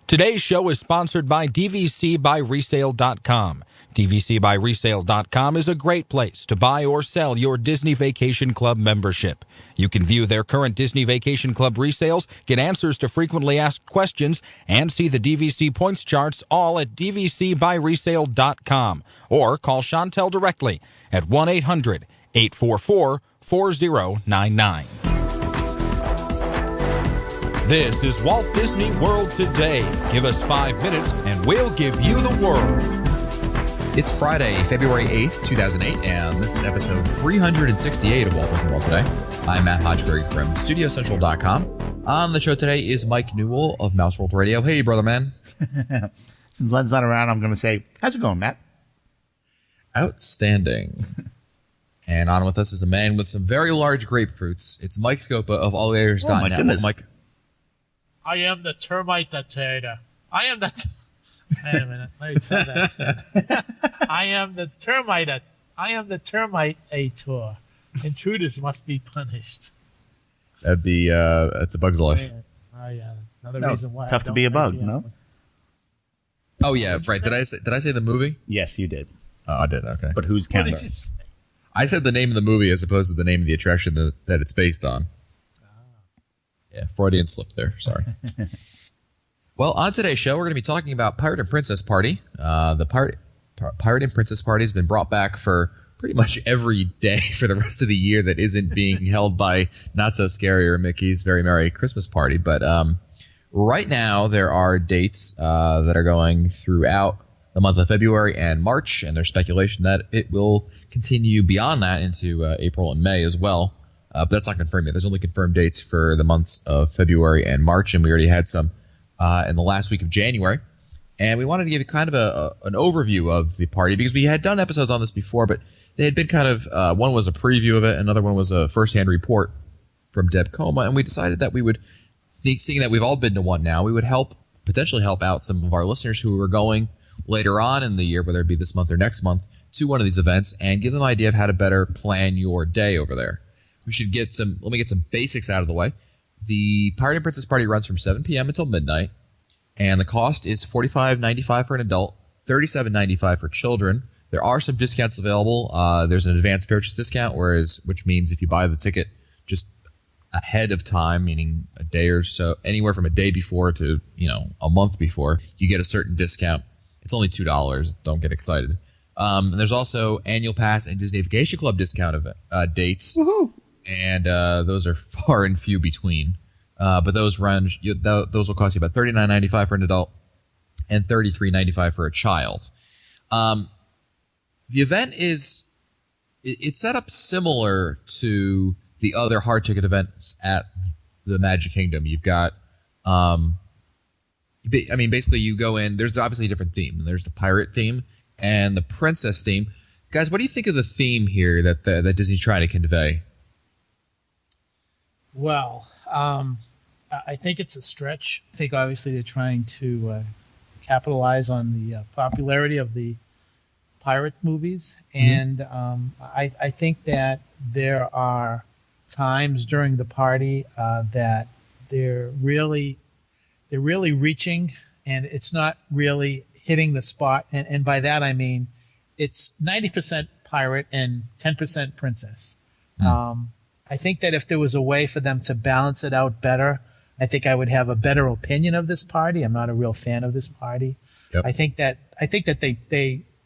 Today's show is sponsored by DVCBuyResale.com. DVCBuyResale.com is a great place to buy or sell your Disney Vacation Club membership. You can view their current Disney Vacation Club resales, get answers to frequently asked questions, and see the DVC points charts all at DVCBuyResale.com. Or call Chantel directly at 1-800-844-4099. This is Walt Disney World Today. Give us 5 minutes and we'll give you the world. It's Friday, February 8th, 2008, and this is episode 368 of Walt Disney World Today. I'm Matt Hodgeberg from StudioCentral.com. On the show today is Mike Newell of Mouse World Radio. Hey, brother man. Since Len's not around, I'm going to say, how's it going, Matt? Outstanding. And on with us is a man with some very large grapefruits. It's Mike Scopa of AllAirs.net. Oh, my goodness. Mike. I am the termite dictator. I am the... Wait a minute. Let me say that. I am the termite ator. Intruders must be punished. That'd be, it's a bug's life. Oh, yeah. That's another reason why. Tough to be a bug, no? Oh, yeah, right. Did I say the movie? Yes, you did. Oh, I did, okay. But who's What counting? did you say? I said the name of the movie as opposed to the name of the attraction that it's based on. Yeah, Freudian slip there. Sorry. Well, on today's show, we're going to be talking about Pirate and Princess Party. The Pirate and Princess Party has been brought back for pretty much every day for the rest of the year that isn't being held by Not So Scary or Mickey's Very Merry Christmas Party. But right now, there are dates that are going throughout the month of February and March, and there's speculation that it will continue beyond that into April and May as well. But that's not confirmed yet. There's only confirmed dates for the months of February and March, and we already had some in the last week of January. And we wanted to give you kind of an overview of the party because we had done episodes on this before, but they had been kind of one was a preview of it, another one was a first-hand report from Deb Coma, and we decided that we would, seeing that we've all been to one now, we would potentially help out some of our listeners who are going later on in the year, whether it be this month or next month, to one of these events and give them an idea of how to better plan your day over there. Let me get some basics out of the way. The Pirate and Princess Party runs from 7 p.m. until midnight, and the cost is $45.95 for an adult, $37.95 for children. There are some discounts available. There's an advanced purchase discount, which means if you buy the ticket just ahead of time, meaning a day or so, anywhere from a day before to a month before, you get a certain discount. It's only $2. Don't get excited. And there's also annual pass and Disney Vacation Club discount dates. Woohoo! And those are far and few between. But those will cost you about $39.95 for an adult and $33.95 for a child. The event it's set up similar to the other hard ticket events at the Magic Kingdom. You've got, basically you go in. There's obviously a different theme. There's the pirate theme and the princess theme. Guys, what do you think of the theme here that Disney's trying to convey? Well, I think it's a stretch. I think obviously they're trying to capitalize on the popularity of the pirate movies, and I think that there are times during the party that they're really reaching, and it's not really hitting the spot. And by that I mean it's 90% pirate and 10% princess. I think that if there was a way for them to balance it out better, I think I would have a better opinion of this party. I'm not a real fan of this party. Yep. I think that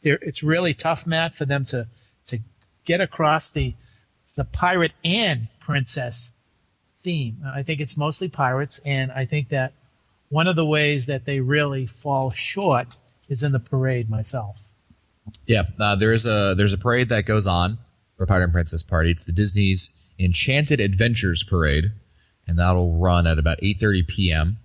it's really tough, Matt, for them to get across the pirate and princess theme. I think it's mostly pirates, and I think that one of the ways that they really fall short is in the parade myself. Yeah, there's a parade that goes on for Pirate and Princess Party. It's the Disney's Enchanted Adventures Parade, and that'll run at about 8:30 p.m.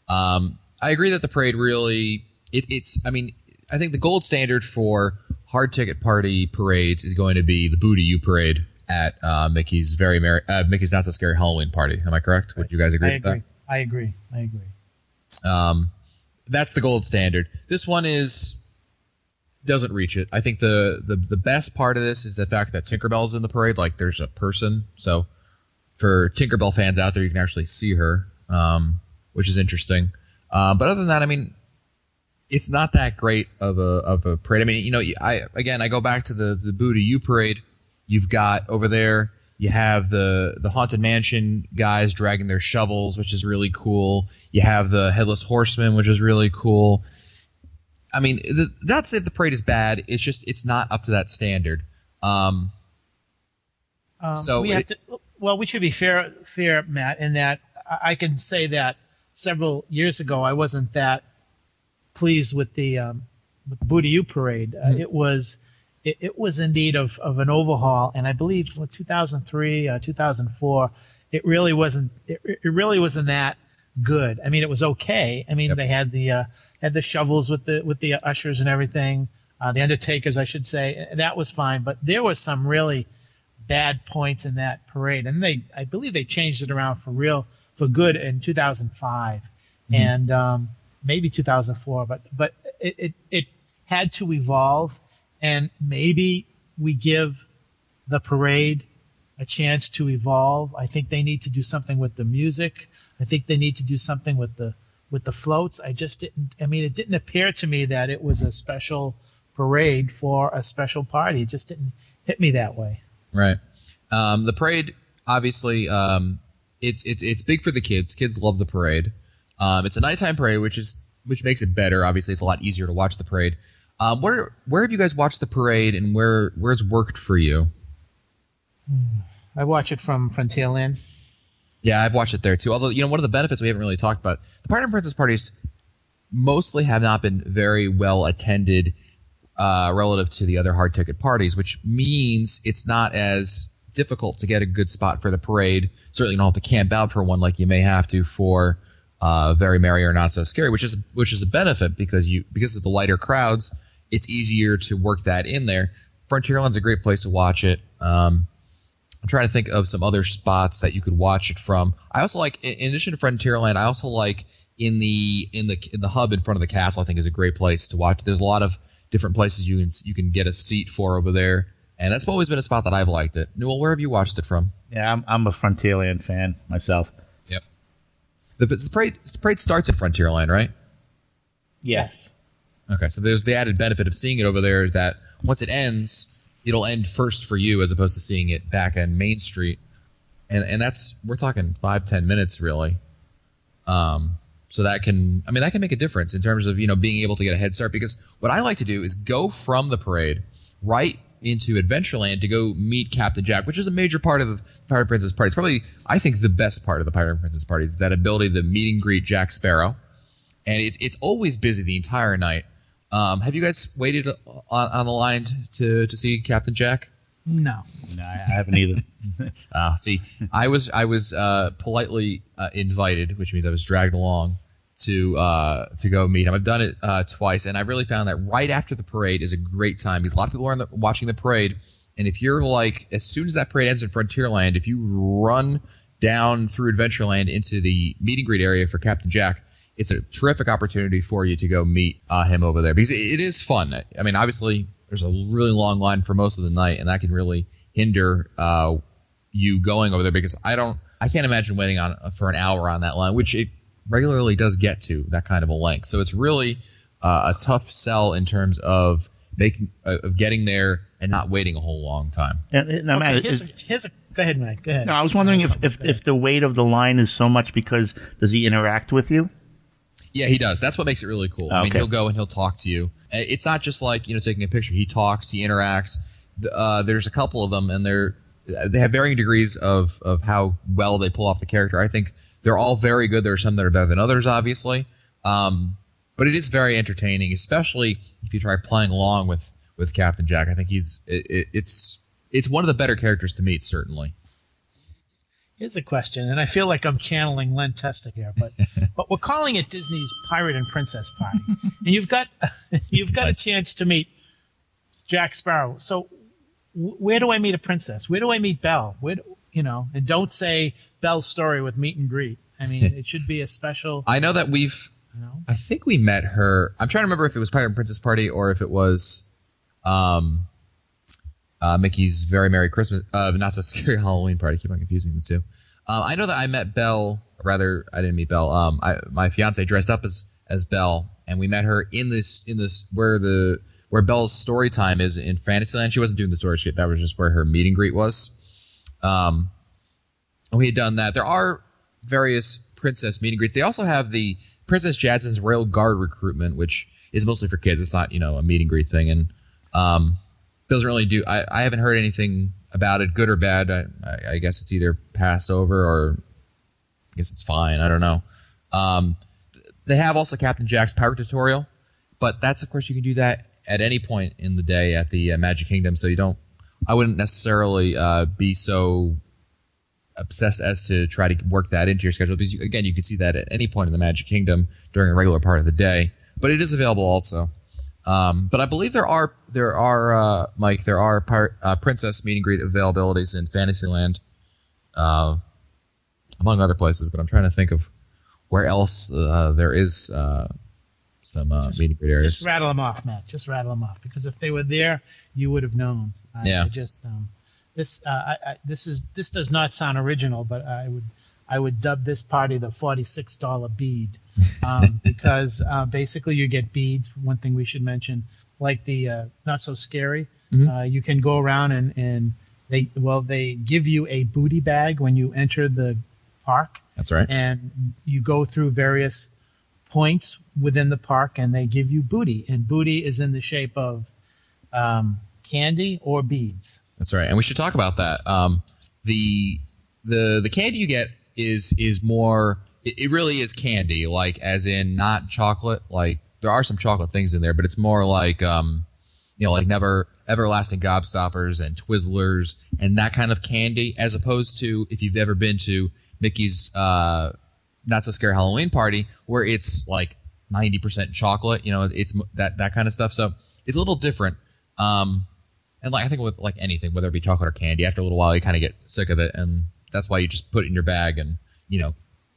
I agree that the parade really I think the gold standard for hard ticket party parades is going to be the Booty You parade at Mickey's Mickey's Not So Scary Halloween Party. Am I correct? Would you guys agree with that? I agree. That's the gold standard. This one doesn't reach it. I think the best part of this is the fact that Tinkerbell's in the parade. Like, there's a person. So for Tinkerbell fans out there, you can actually see her, which is interesting. But other than that, I mean, it's not that great of a parade. I mean, you know, I go back to the Boo to You parade. You've got over there, you have the Haunted Mansion guys dragging their shovels, which is really cool. You have the Headless Horseman, which is really cool. I mean, not to say the parade is bad. It's just it's not up to that standard. So we should be fair, Matt, in that I can say that several years ago I wasn't that pleased with the Boo to You parade. It was in need of an overhaul, and I believe 2003, 2004, it really wasn't that good. I mean, it was okay. I mean, they had the shovels with the ushers and everything, the undertakers, I should say. That was fine, but there was some really bad points in that parade, and I believe they changed it around for good in 2005 and maybe 2004. But it had to evolve, and maybe we give the parade a chance to evolve. I think they need to do something with the music. I think they need to do something with the floats. It didn't appear to me that it was a special parade for a special party. It just didn't hit me that way. Right. The parade, obviously, it's big for the kids. Kids love the parade. It's a nighttime parade, which makes it better. Obviously, it's a lot easier to watch the parade. Where have you guys watched the parade, and where's worked for you? I watch it from Frontierland. Yeah, I've watched it there too. Although, you know, one of the benefits we haven't really talked about, the Pirate and Princess parties mostly have not been very well attended relative to the other hard ticket parties, which means it's not as difficult to get a good spot for the parade. Certainly, you don't have to camp out for one like you may have to for Very Merry or Not So Scary, which is a benefit because of the lighter crowds. It's easier to work that in there. Frontierland's a great place to watch it. I'm trying to think of some other spots that you could watch it from. I also like, in addition to Frontierland, I also like in the hub in front of the castle. I think is a great place to watch. There's a lot of different places you can get a seat for over there, and that's always been a spot that I've liked it. Newell, where have you watched it from? Yeah, I'm a Frontierland fan myself. Yep. The parade starts at Frontierland, right? Yes. Okay, so there's the added benefit of seeing it over there that once it ends, it'll end first for you as opposed to seeing it back on Main Street, and we're talking 5-10 minutes really. So that can make a difference in terms of, you know, being able to get a head start, because what I like to do is go from the parade right into Adventureland to go meet Captain Jack, which is a major part of the Pirate and Princess party. It's probably, I think, the best part of the Pirate and Princess party is that ability to meet and greet Jack Sparrow, and it's always busy the entire night. Have you guys waited on the line to see Captain Jack? No, I haven't either. See, I was politely invited, which means I was dragged along to go meet him. I've done it twice, and I really found that right after the parade is a great time because a lot of people are watching the parade, and if you're like, as soon as that parade ends in Frontierland, if you run down through Adventureland into the meet and greet area for Captain Jack, it's a terrific opportunity for you to go meet him over there because it is fun. I mean, obviously, there's a really long line for most of the night, and that can really hinder you going over there because I can't imagine waiting for an hour on that line, which it regularly does get to that kind of a length. So it's really a tough sell in terms of getting there and not waiting a whole long time. Go ahead, Mike. Go ahead. No, I was wondering if the weight of the line is so much because does he interact with you? Yeah, he does. That's what makes it really cool. Okay. I mean, he'll go and he'll talk to you. It's not just like, you know, taking a picture. He talks, he interacts. There's a couple of them, and they have varying degrees of how well they pull off the character. I think they're all very good. There are some that are better than others, obviously. But it is very entertaining, especially if you try playing along with Captain Jack. I think it's one of the better characters to meet, certainly. Here's a question, and I feel like I'm channeling Len Testa here, but we're calling it Disney's Pirate and Princess Party, and you've got a chance to meet Jack Sparrow. So, where do I meet a princess? Where do I meet Belle? And don't say Belle's story with meet and greet. I mean, it should be a special. I know that I think we met her. I'm trying to remember if it was Pirate and Princess Party or if it was Mickey's Very Merry Christmas, Not So Scary Halloween Party. I keep on confusing the two. I know that I met Belle. Rather, I didn't meet Belle. My fiance dressed up as Belle, and we met her in this where Belle's story time is in Fantasyland. She wasn't doing the story shit. That was just where her meet and greet was. And we had done that. There are various princess meet and greets. They also have the Princess Jasmine's Royal Guard recruitment, which is mostly for kids. It's not, a meet and greet thing. And doesn't really do. I haven't heard anything about it, good or bad. I guess it's either passed over or I guess it's fine. I don't know. They have also Captain Jack's pirate tutorial, but that's, of course, you can do that at any point in the day at the Magic Kingdom. So I wouldn't necessarily be so obsessed as to try to work that into your schedule because, again, you can see that at any point in the Magic Kingdom during a regular part of the day. But it is available also. But I believe there are Mike, princess meet and greet availabilities in Fantasyland, among other places. But I'm trying to think of where else there is some meet and greet areas. Just rattle them off, Matt. Just rattle them off, because if they were there, you would have known. This does not sound original, but I would dub this party the $46 bead, because basically you get beads. One thing we should mention, like the Not So Scary, you can go around and they give you a booty bag when you enter the park. That's right. And you go through various points within the park, and they give you booty, and booty is in the shape of candy or beads. That's right, and we should talk about that. The candy you get is more. It really is candy, like as in not chocolate. Like there are some chocolate things in there, but it's more like like everlasting gobstoppers and Twizzlers and that kind of candy, as opposed to if you've ever been to Mickey's Not So Scary Halloween Party, where it's like 90% chocolate. It's that kind of stuff. So it's a little different. And I think with anything, whether it be chocolate or candy, after a little while you kind of get sick of it, and that's why you just put it in your bag and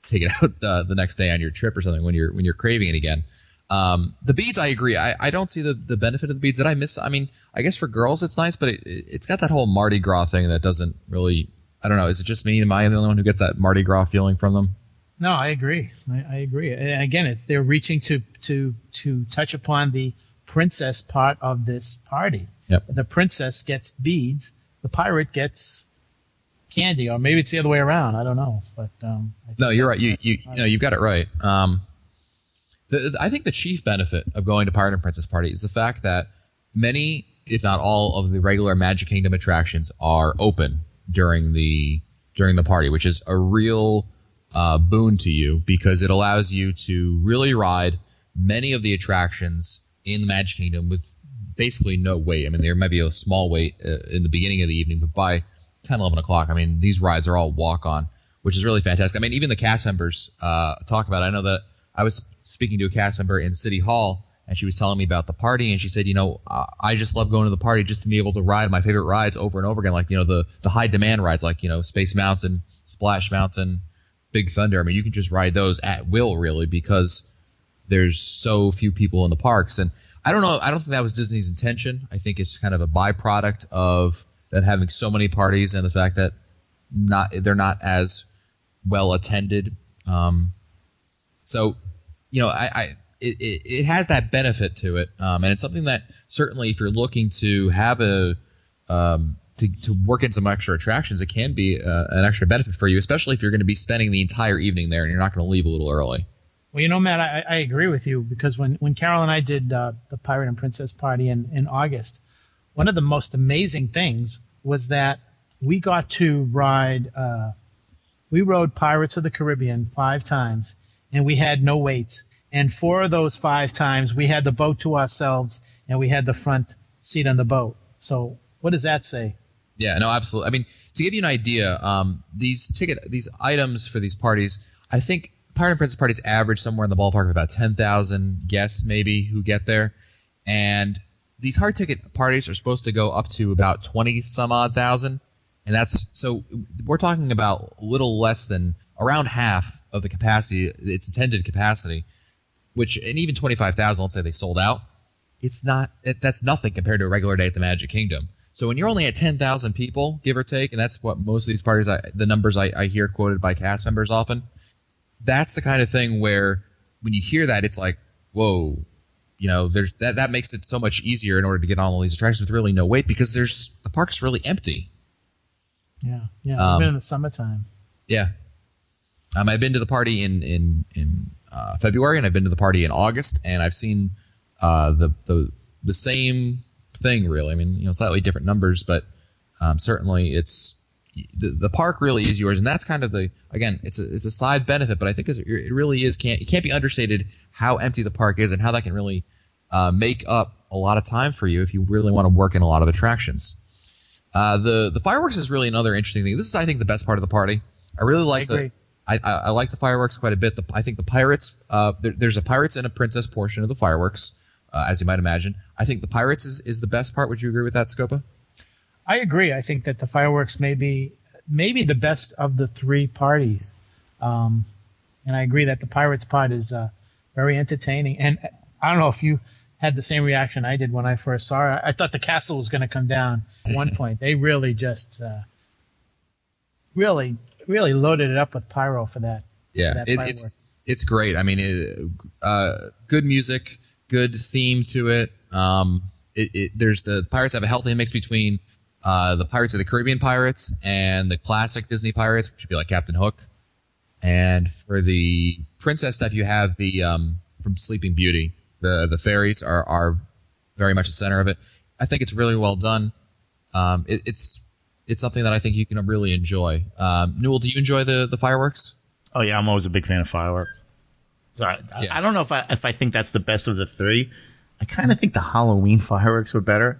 take it out the next day on your trip or something when you're craving it again. The beads, I agree. I don't see the benefit of the beads that I miss. I mean, I guess for girls it's nice, but it's got that whole Mardi Gras thing that doesn't really. I don't know. Is it just me? Am I the only one who gets that Mardi Gras feeling from them? No, I agree. I agree. And again, they're reaching to touch upon the princess part of this party. Yep. The princess gets beads. The pirate gets candy, or maybe it's the other way around. I don't know. But no, you're right. You've got it right. I think the chief benefit of going to Pirate and Princess Party is the fact that many, if not all, of the regular Magic Kingdom attractions are open during the party, which is a real boon to you, because it allows you to really ride many of the attractions in the Magic Kingdom with basically no wait. I mean, there might be a small wait in the beginning of the evening, but by 10, 11 o'clock, I mean, these rides are all walk-on, which is really fantastic. I mean, even the cast members talk about it. I know that I was speaking to a cast member in City Hall, and she was telling me about the party, and she said, I just love going to the party just to be able to ride my favorite rides over and over again, like, the high-demand rides, like, Space Mountain, Splash Mountain, Big Thunder. I mean, you can just ride those at will, really, because there's so few people in the parks. And I don't know. I don't think that was Disney's intention. I think it's kind of a byproduct of them having so many parties and the fact that they're not as well attended. So, it has that benefit to it, and it's something that certainly, if you're looking to have to work in some extra attractions, it can be an extra benefit for you, especially if you're going to be spending the entire evening there and you're not going to leave a little early. Well, Matt, I agree with you, because when Carol and I did the Pirate and Princess Party in August, one of the most amazing things was that we got to ride. We rode Pirates of the Caribbean 5 times, and we had no waits. And 4 of those 5 times, we had the boat to ourselves, and we had the front seat on the boat. So what does that say? Yeah, no, absolutely. I mean, to give you an idea, these items for these parties, I think Pirate and Princess parties average somewhere in the ballpark of about 10,000 guests maybe who get there. And these hard ticket parties are supposed to go up to about 20 some odd thousand. And so we're talking about a little less than around half of the capacity, its intended capacity, and even 25,000, let's say they sold out. That's nothing compared to a regular day at the Magic Kingdom. So when you're only at 10,000 people, give or take, and that's what most of these parties, the numbers I hear quoted by cast members often, that's the kind of thing where when you hear that, it's like, whoa, there's that makes it so much easier in order to get on all these attractions with really no wait because the park's really empty. Yeah, even in the summertime. Yeah. I've been to the party in February, and I've been to the party in August, and I've seen the same thing, really. I mean, slightly different numbers, but certainly it's the park really is yours, and that's kind of it's a side benefit, but I think it really is it can't be understated how empty the park is and how that can really make up a lot of time for you if you really want to work in a lot of attractions. The fireworks is really another interesting thing. This is, I think, the best part of the party. I really like I like the fireworks quite a bit. I think the pirates, there's a pirates and a princess portion of the fireworks, as you might imagine. I think the pirates is the best part. Would you agree with that, Scopa? I agree. I think that the fireworks may be the best of the three parties. And I agree that the pirates part is very entertaining. And I don't know if you had the same reaction I did when I first saw it. I thought the castle was going to come down at one point. They really just really loaded it up with pyro for that. Yeah, for that it's great. I mean, good music, good theme to it. There's the pirates have a healthy mix between the Pirates of the Caribbean pirates and the classic Disney pirates, which would be like Captain Hook. And for the princess stuff, you have the from Sleeping Beauty. The fairies are very much the center of it. I think it's really well done. It's something that I think you can really enjoy. Newell, do you enjoy the fireworks? Oh yeah, I'm always a big fan of fireworks. So I don't know if I think that's the best of the three. I kind of think the Halloween fireworks were better.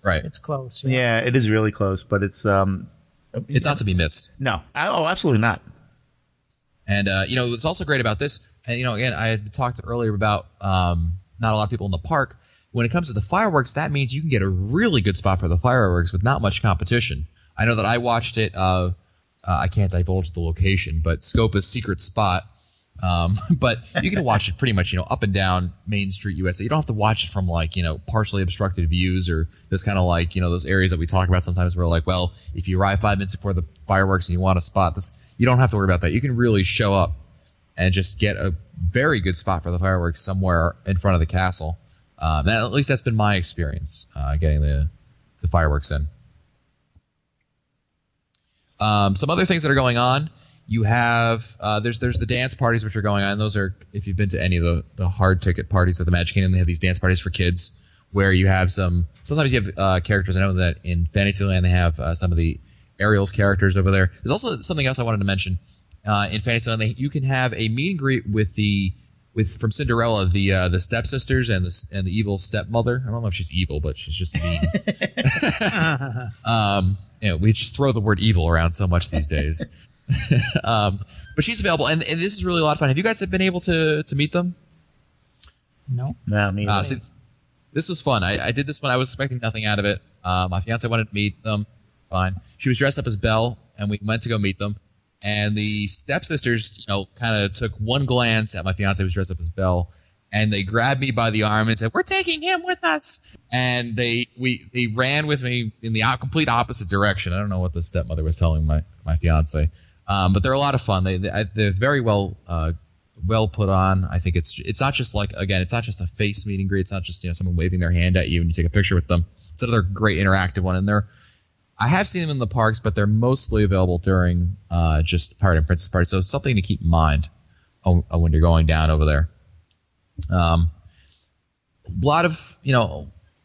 Right. It's close. Yeah, it is really close, but it's not to be missed. No. Absolutely not. And what's also great about this, and again, I had talked earlier about not a lot of people in the park. When it comes to the fireworks, that means you can get a really good spot for the fireworks with not much competition. I know that I watched it. I can't divulge the location, but Scopa's secret spot. But you can watch it pretty much, up and down Main Street, USA. You don't have to watch it from partially obstructed views or this kind of those areas that we talk about sometimes where well, if you arrive 5 minutes before the fireworks and you want to spot this, you don't have to worry about that. You can really show up and just get a very good spot for the fireworks somewhere in front of the castle. At least that's been my experience getting the fireworks in. Some other things that are going on. You have there's the dance parties which are going on. Those are, if you've been to any of the hard ticket parties at the Magic Kingdom, they have these dance parties for kids where you have sometimes you have characters. I know that in Fantasyland they have some of the Ariel's characters over there. There's also something else I wanted to mention. In Fantasyland, you can have a meet and greet with from Cinderella, the stepsisters and the evil stepmother. I don't know if she's evil, but she's just mean. We just throw the word evil around so much these days. But she's available, and this is really a lot of fun. Have you guys been able to meet them? No. No, me neither. See, this was fun. I did this one. I was expecting nothing out of it. My fiance wanted to meet them. Fine. She was dressed up as Belle, and we went to go meet them. And the stepsisters, kind of took one glance at my fiance who was dressed up as Belle, and they grabbed me by the arm and said, "We're taking him with us." And they ran with me in the complete opposite direction. I don't know what the stepmother was telling my fiance, but they're a lot of fun. They're very well put on. I think it's not just it's not just a face meet and greet. It's not just someone waving their hand at you and you take a picture with them. It's another great interactive one, and I have seen them in the parks, but they're mostly available during just Pirate and Princess Party. So it's something to keep in mind when you're going down over there. A lot of,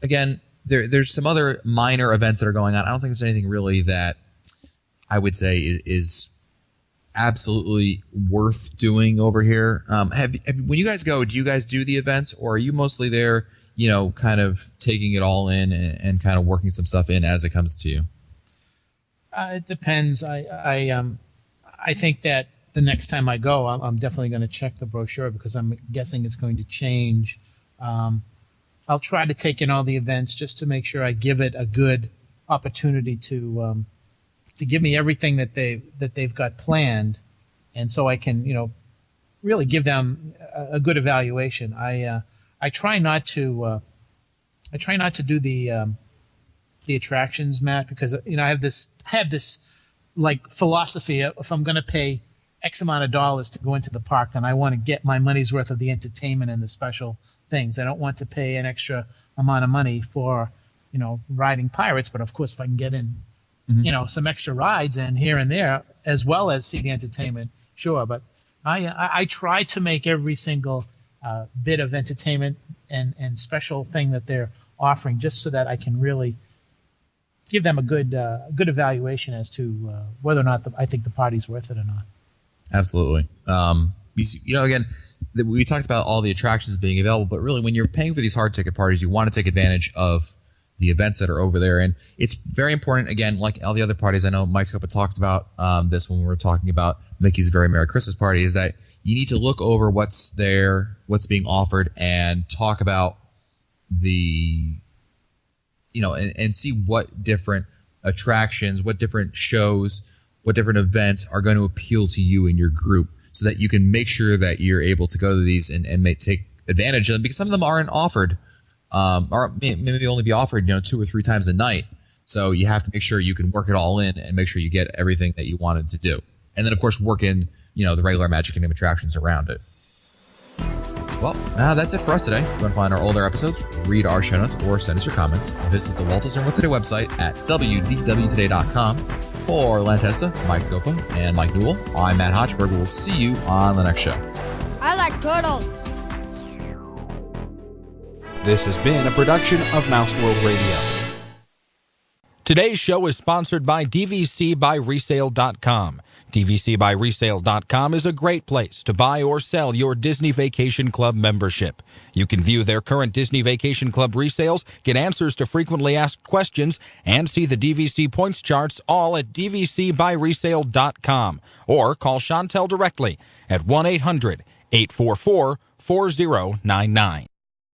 again, there's some other minor events that are going on. I don't think there's anything really that I would say is absolutely worth doing over here. When you guys go, do you guys do the events, or are you mostly there, kind of taking it all in and kind of working some stuff in as it comes to you? It depends. I think that the next time I go, I'm definitely going to check the brochure because I'm guessing it's going to change. I'll try to take in all the events just to make sure I give it a good opportunity to give me everything that they've got planned, and so I can really give them a good evaluation. I try not to do the the attractions, Matt, because I have this like philosophy. If I'm going to pay X amount of dollars to go into the park, then I want to get my money's worth of the entertainment and the special things. I don't want to pay an extra amount of money for, riding Pirates. But of course, if I can get in, some extra rides and here and there, as well as see the entertainment, sure. But I try to make every single bit of entertainment and special thing that they're offering, just so that I can really give them a good evaluation as to whether or not I think the party's worth it or not. Absolutely. Again, we talked about all the attractions being available, but really when you're paying for these hard ticket parties, you want to take advantage of the events that are over there. And it's very important, again, like all the other parties, I know Mike Scopa talks about this when we were talking about Mickey's Very Merry Christmas Party, is that you need to look over what's there, what's being offered, and talk about and see what different attractions, what different shows, what different events are going to appeal to you and your group, so that you can make sure that you're able to go to these and take advantage of them, because some of them aren't offered, or maybe only be offered 2 or 3 times a night. So you have to make sure you can work it all in and make sure you get everything that you wanted to do, and then of course work in the regular Magic Kingdom attractions around it. Well, that's it for us today. If you want to find our older episodes, read our show notes, or send us your comments, visit the Walt Disney World Today website at wdwtoday.com. For Len Testa, Mike Scopa, and Mike Newell, I'm Matt Hochberg. We'll see you on the next show. I like turtles. This has been a production of Mouse World Radio. Today's show is sponsored by DVCBuyResale.com. DVCBuyResale.com is a great place to buy or sell your Disney Vacation Club membership. You can view their current Disney Vacation Club resales, get answers to frequently asked questions, and see the DVC points charts all at DVCBuyResale.com. Or call Chantel directly at 1-800-844-4099.